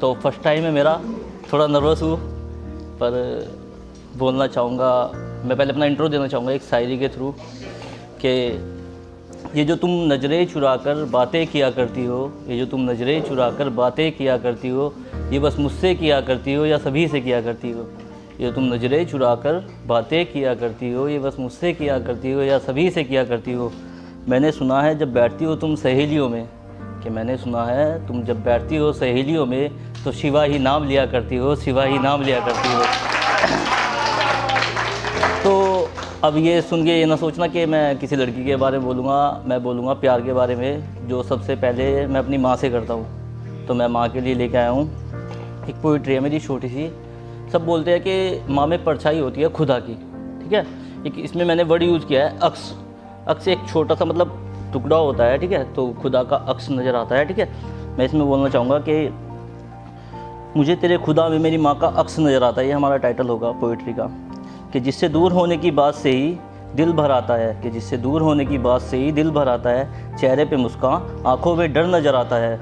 तो first time है मेरा, थोड़ा नर्वस हूँ, पर बोलना चाहूँगा। मैं पहले अपना इंट्रो देना चाहूँगा एक शायरी के थ्रू कि ये जो तुम नज़रें चुरा कर बातें किया करती हो, ये जो तुम नज़रें चुरा कर बातें किया करती हो, ये बस मुझसे किया करती हो या सभी से किया करती हो। ये तुम नज़रें चुरा कर बातें किया करती हो, ये बस मुझसे किया करती हो या सभी से किया करती हो। मैंने सुना है जब बैठती हो तुम सहेलियों में, कि मैंने सुना है तुम जब बैठती हो सहेलियों में तो शिवा ही नाम लिया करती हो, शिवा ही नाम लिया करती हो। तो अब ये सुन के ये ना सोचना कि मैं किसी लड़की के बारे में बोलूँगा, मैं बोलूँगा प्यार के बारे में, जो सबसे पहले मैं अपनी माँ से करता हूँ। तो मैं माँ के लिए लेके आया हूँ एक पोइट्री है मेरी छोटी सी। सब बोलते हैं कि माँ में परछाई होती है खुदा की, ठीक है। एक इसमें मैंने वर्ड यूज़ किया है अक्स। अक्स एक छोटा सा मतलब टुकड़ा होता है, ठीक है, तो खुदा का अक्स नज़र आता है, ठीक है। मैं इसमें बोलना चाहूँगा कि मुझे तेरे खुदा में मेरी माँ का अक्स नज़र आता है, ये हमारा टाइटल होगा पोइट्री का। कि जिससे दूर होने की बात से ही दिल भर आता है, कि जिससे दूर होने की बात से ही दिल भर आता है, चेहरे पे मुस्कान आंखों में डर नज़र आता है।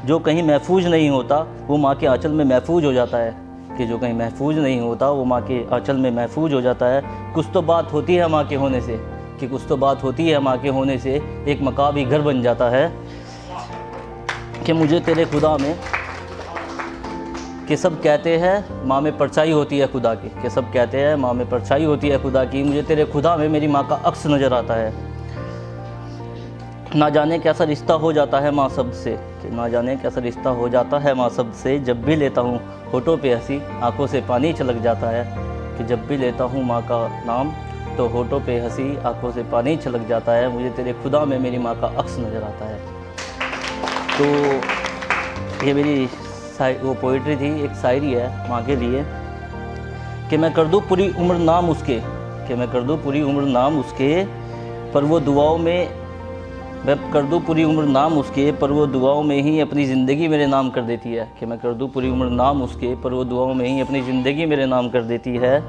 जो कहीं महफूज नहीं होता वो माँ के आंचल में महफूज हो जाता है, कि जो कहीं महफूज नहीं होता वो माँ के आंचल में महफूज हो जाता है। कुछ तो बात होती है माँ के होने से, कि कुछ तो बात होती है माँ के होने से, एक मकाम ही घर बन जाता है। कि मुझे तेरे खुदा में, कि सब कहते हैं माँ में परछाई होती है खुदा की, कि सब कहते हैं माँ में परछाई होती है खुदा की, मुझे तेरे खुदा में मेरी माँ का अक्स नज़र आता है। ना जाने कैसा रिश्ता हो जाता है माँ शब्द से, कि ना जाने कैसा रिश्ता हो जाता है माँ शब्द से, जब भी लेता हूँ होठों पे हंसी आंखों से पानी छलक जाता है। कि जब भी लेता हूँ माँ का नाम तो होठों पे हंसी आंखों से पानी छलक जाता है, मुझे तेरे खुदा में मेरी माँ का अक्स नज़र आता है। तो ये मेरी वो पोइट्री थी, एक शायरी है माँ के लिए। कि मैं कर दूँ पूरी उम्र नाम उसके, कि मैं कर दूँ पूरी उम्र नाम उसके, पर वो दुआओं में, मैं कर दूँ पूरी उम्र नाम उसके, पर वो दुआओं में ही अपनी ज़िंदगी मेरे नाम कर देती है। कि मैं कर दूँ पूरी उम्र नाम उसके, पर वो दुआओं में ही अपनी ज़िंदगी मेरे नाम कर देती है।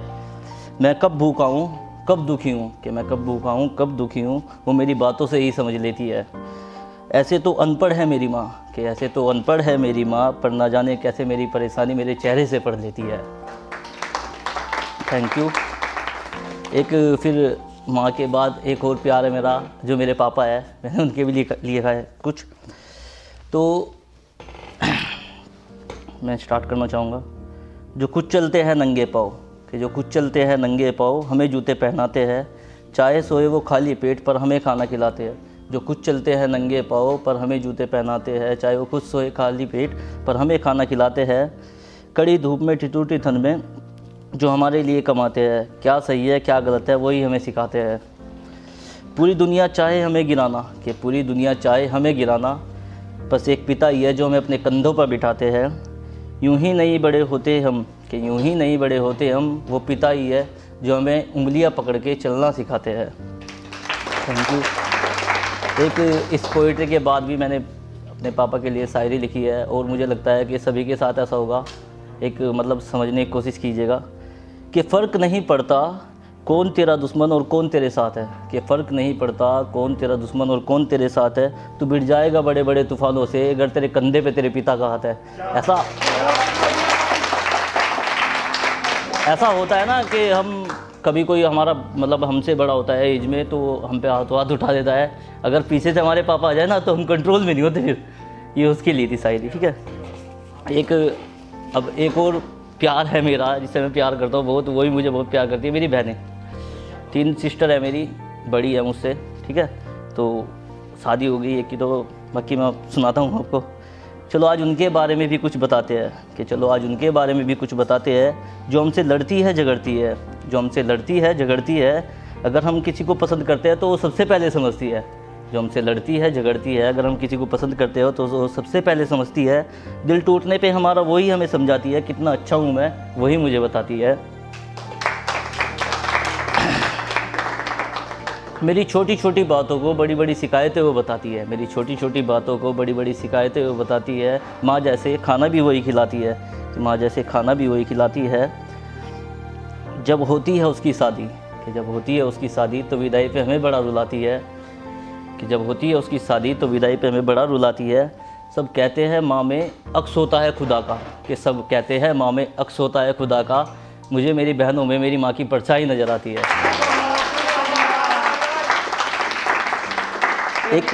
मैं कब भूखा हूँ कब दुखी हूँ, कि मैं कब भूखा हूँ कब दुखी हूँ, वो मेरी बातों से ही समझ लेती है। ऐसे तो अनपढ़ है मेरी माँ, कि ऐसे तो अनपढ़ है मेरी माँ, पर ना जाने कैसे मेरी परेशानी मेरे चेहरे से पढ़ लेती है। Thank you. एक फिर माँ के बाद एक और प्यार है मेरा, जो मेरे पापा है, मैंने उनके भी लिखा है कुछ। तो मैं स्टार्ट करना चाहूँगा। जो कुछ चलते हैं नंगे पाँव, कि जो कुछ चलते हैं नंगे पाँव, हमें जूते पहनाते हैं, चाहे सोए वो खाली पेट पर हमें खाना खिलाते हैं। जो कुछ चलते हैं नंगे पाँव पर हमें जूते पहनाते हैं, चाहे वो खुद सोए खाली पेट पर हमें खाना खिलाते हैं। कड़ी धूप में ठिठुरती ठंड में जो हमारे लिए कमाते हैं, क्या सही है क्या गलत है वही हमें सिखाते हैं। पूरी दुनिया चाहे हमें गिराना, कि पूरी दुनिया चाहे हमें गिराना, बस एक पिता ही है जो हमें अपने कंधों पर बिठाते हैं। यूं ही नहीं बड़े होते हम, कि यूं ही नहीं बड़े होते हम, वो पिता ही है जो हमें उंगलियां पकड़ के चलना सिखाते हैं। Thank you. एक इस पोइट्री के बाद भी मैंने अपने पापा के लिए शायरी लिखी है, और मुझे लगता है कि सभी के साथ ऐसा होगा। एक मतलब समझने की कोशिश कीजिएगा कि फ़र्क नहीं पड़ता कौन तेरा दुश्मन और कौन तेरे साथ है, कि फ़र्क नहीं पड़ता कौन तेरा दुश्मन और कौन तेरे साथ है, तू भिड़ जाएगा बड़े बड़े तूफ़ानों से अगर तेरे कंधे पे तेरे पिता का हाथ है। ऐसा होता है ना कि हम कभी कोई हमारा मतलब हमसे बड़ा होता है एज में, तो हम पे हाथ उठा देता है, अगर पीछे से हमारे पापा आ जाए ना तो हम कंट्रोल में नहीं होते फिर। ये उसके लिए थी शायरी, ठीक है। अब एक और प्यार है मेरा जिससे मैं प्यार करता हूँ बहुत, वही मुझे बहुत प्यार करती है, मेरी बहनें। 3 सिस्टर है मेरी, बड़ी है मुझसे, ठीक है। तो शादी हो गई एक की, तो बाकी मैं सुनाता हूँ आपको। चलो आज उनके बारे में भी कुछ बताते हैं, कि चलो आज उनके बारे में भी कुछ बताते हैं। जो हमसे लड़ती है झगड़ती है, जो हमसे लड़ती है झगड़ती है, अगर हम किसी को पसंद करते हैं तो वो सबसे पहले समझती है। जो हमसे लड़ती है झगड़ती है, अगर हम किसी को पसंद करते हो तो वो सबसे पहले समझती है। दिल टूटने पे हमारा वही हमें समझाती है, कितना अच्छा हूँ मैं वही मुझे बताती है। मेरी छोटी छोटी बातों को बड़ी बड़ी शिकायतें वो बताती है, मेरी छोटी छोटी बातों को बड़ी बड़ी शिकायतें वो बताती है। माँ जैसे खाना भी वही खिलाती है, माँ जैसे खाना भी वही खिलाती है। जब होती है उसकी शादी, कि जब होती है उसकी शादी तो विदाई पे हमें बड़ा रुलाती है, कि जब होती है उसकी शादी तो विदाई पे हमें बड़ा रुलाती है। सब कहते हैं माँ में अक्स होता है खुदा का, कि सब कहते हैं माँ में अक्स होता है खुदा का, मुझे मेरी बहनों में मेरी माँ की परछाई नज़र आती है। एक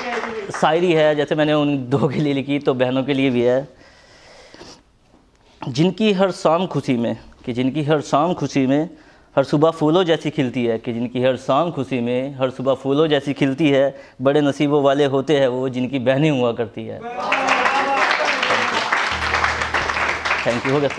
शायरी है, जैसे मैंने उन दो के लिए लिखी तो बहनों के लिए भी है। जिनकी हर शाम खुशी में, कि जिनकी हर शाम खुशी में हर सुबह फूलों जैसी खिलती है, कि जिनकी हर शाम खुशी में हर सुबह फूलों जैसी खिलती है, बड़े नसीबों वाले होते हैं वो जिनकी बहनें हुआ करती है। थैंक यू, हो गया सर।